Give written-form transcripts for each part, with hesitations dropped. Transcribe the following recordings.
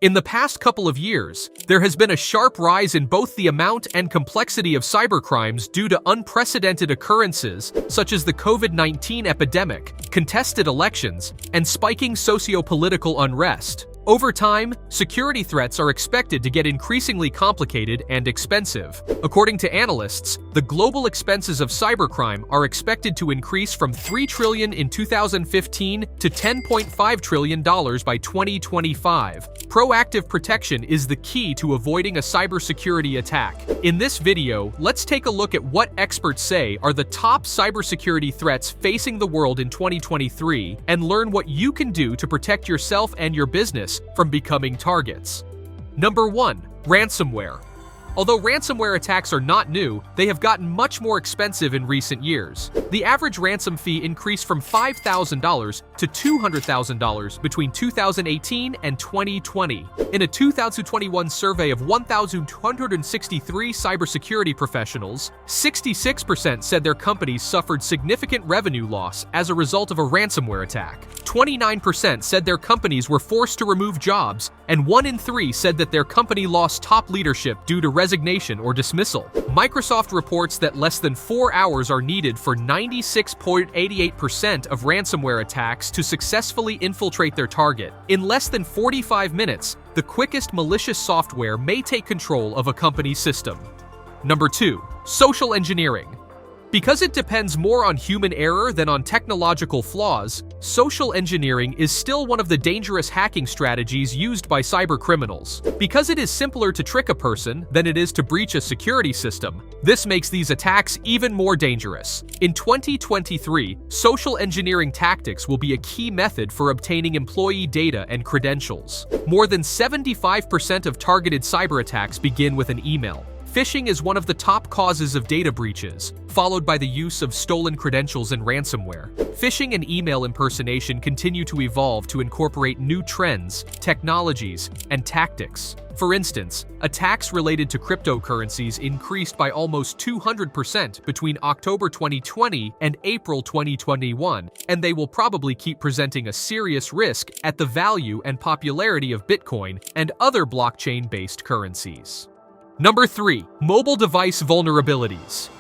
In the past couple of years, there has been a sharp rise in both the amount and complexity of cybercrimes due to unprecedented occurrences such as the COVID-19 epidemic, contested elections, and spiking socio-political unrest. Over time, security threats are expected to get increasingly complicated and expensive. According to analysts, the global expenses of cybercrime are expected to increase from $3 trillion in 2015 to $10.5 trillion by 2025. Proactive protection is the key to avoiding a cybersecurity attack. In this video, let's take a look at what experts say are the top cybersecurity threats facing the world in 2023 and learn what you can do to protect yourself and your business from becoming targets. Number 1. Ransomware. Although ransomware attacks are not new, they have gotten much more expensive in recent years. The average ransom fee increased from $5,000 to $200,000 between 2018 and 2020. In a 2021 survey of 1,263 cybersecurity professionals, 66% said their companies suffered significant revenue loss as a result of a ransomware attack. 29% said their companies were forced to remove jobs, and 1 in 3 said that their company lost top leadership due to resignation or dismissal. Microsoft reports that less than 4 hours are needed for 96.88% of ransomware attacks to successfully infiltrate their target. In less than 45 minutes, the quickest malicious software may take control of a company's system. Number 2. Social engineering. Because it depends more on human error than on technological flaws, social engineering is still one of the dangerous hacking strategies used by cybercriminals. Because it is simpler to trick a person than it is to breach a security system, this makes these attacks even more dangerous. In 2023, social engineering tactics will be a key method for obtaining employee data and credentials. More than 75% of targeted cyber attacks begin with an email. Phishing is one of the top causes of data breaches, followed by the use of stolen credentials and ransomware. Phishing and email impersonation continue to evolve to incorporate new trends, technologies, and tactics. For instance, attacks related to cryptocurrencies increased by almost 200% between October 2020 and April 2021, and they will probably keep presenting a serious risk at the value and popularity of Bitcoin and other blockchain-based currencies. Number 3. Mobile device vulnerabilities.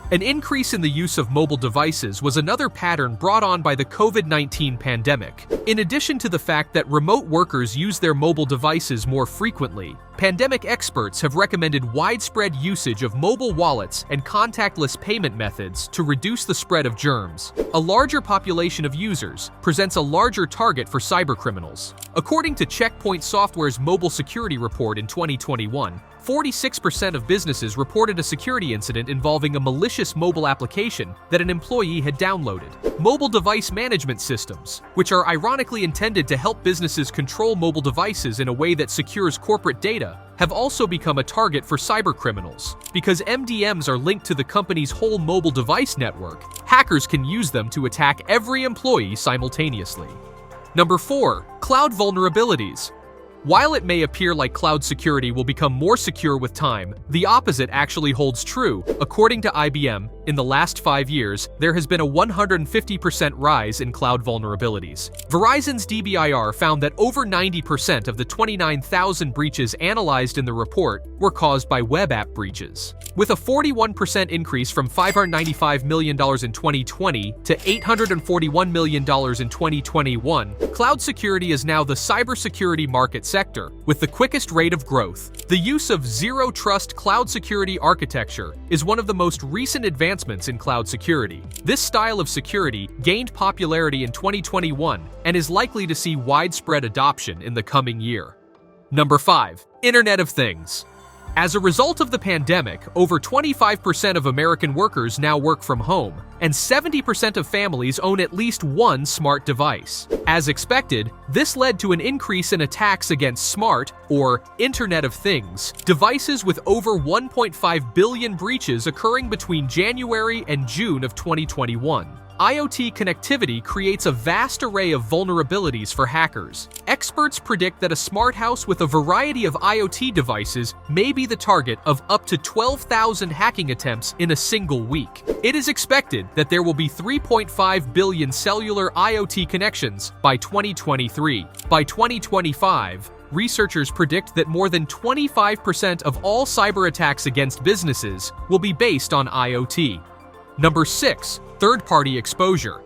An increase in the use of mobile devices was another pattern brought on by the COVID-19 pandemic. In addition to the fact that remote workers use their mobile devices more frequently, pandemic experts have recommended widespread usage of mobile wallets and contactless payment methods to reduce the spread of germs. A larger population of users presents a larger target for cybercriminals. According to Checkpoint Software's mobile security report in 2021, 46% of businesses reported a security incident involving a malicious mobile application that an employee had downloaded. Mobile device management systems, which are ironically intended to help businesses control mobile devices in a way that secures corporate data, have also become a target for cybercriminals. Because MDMs are linked to the company's whole mobile device network, hackers can use them to attack every employee simultaneously. Number 4. Cloud vulnerabilities. While it may appear like cloud security will become more secure with time, the opposite actually holds true. According to IBM, in the last 5 years, there has been a 150% rise in cloud vulnerabilities. Verizon's DBIR found that over 90% of the 29,000 breaches analyzed in the report were caused by web app breaches. With a 41% increase from $595 million in 2020 to $841 million in 2021, cloud security is now the cybersecurity market sector with the quickest rate of growth. The use of zero-trust cloud security architecture is one of the most recent advancements in cloud security. This style of security gained popularity in 2021 and is likely to see widespread adoption in the coming year. Number 5. Internet of Things. As a result of the pandemic, over 25% of American workers now work from home, and 70% of families own at least one smart device. As expected, this led to an increase in attacks against smart, or Internet of Things, devices with over 1.5 billion breaches occurring between January and June of 2021. IoT connectivity creates a vast array of vulnerabilities for hackers. Experts predict that a smart house with a variety of IoT devices may be the target of up to 12,000 hacking attempts in a single week. It is expected that there will be 3.5 billion cellular IoT connections by 2023. By 2025, researchers predict that more than 25% of all cyber attacks against businesses will be based on IoT. Number 6. Third-party exposure.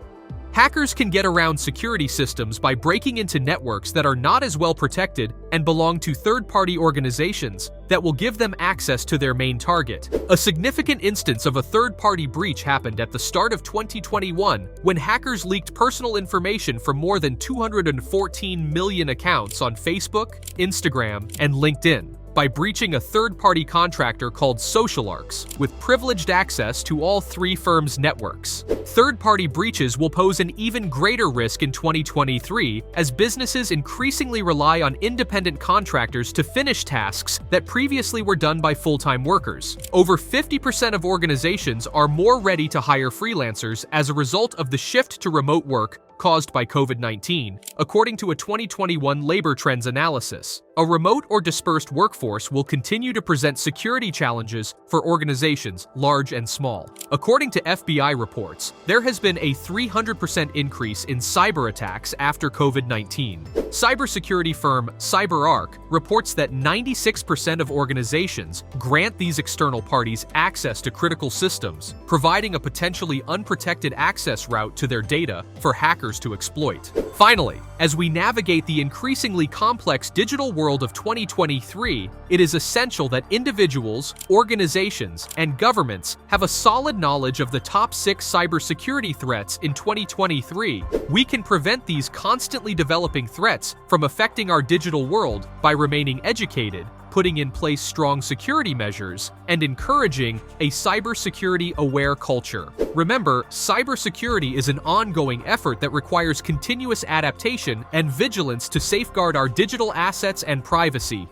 Hackers can get around security systems by breaking into networks that are not as well protected and belong to third-party organizations that will give them access to their main target. A significant instance of a third-party breach happened at the start of 2021 when hackers leaked personal information from more than 214 million accounts on Facebook, Instagram, and LinkedIn by breaching a third-party contractor called SocialArcs with privileged access to all three firms' networks. Third-party breaches will pose an even greater risk in 2023 as businesses increasingly rely on independent contractors to finish tasks that previously were done by full-time workers. Over 50% of organizations are more ready to hire freelancers as a result of the shift to remote work caused by COVID-19, according to a 2021 labor trends analysis. A remote or dispersed workforce will continue to present security challenges for organizations large and small. According to FBI reports, there has been a 300% increase in cyber attacks after COVID-19. Cybersecurity firm CyberArk reports that 96% of organizations grant these external parties access to critical systems, providing a potentially unprotected access route to their data for hackers to exploit. Finally, as we navigate the increasingly complex digital world of 2023, it is essential that individuals, organizations, and governments have a solid knowledge of the top 6 cybersecurity threats in 2023. We can prevent these constantly developing threats from affecting our digital world by remaining educated, putting in place strong security measures, and encouraging a cybersecurity-aware culture. Remember, cybersecurity is an ongoing effort that requires continuous adaptation and vigilance to safeguard our digital assets and privacy.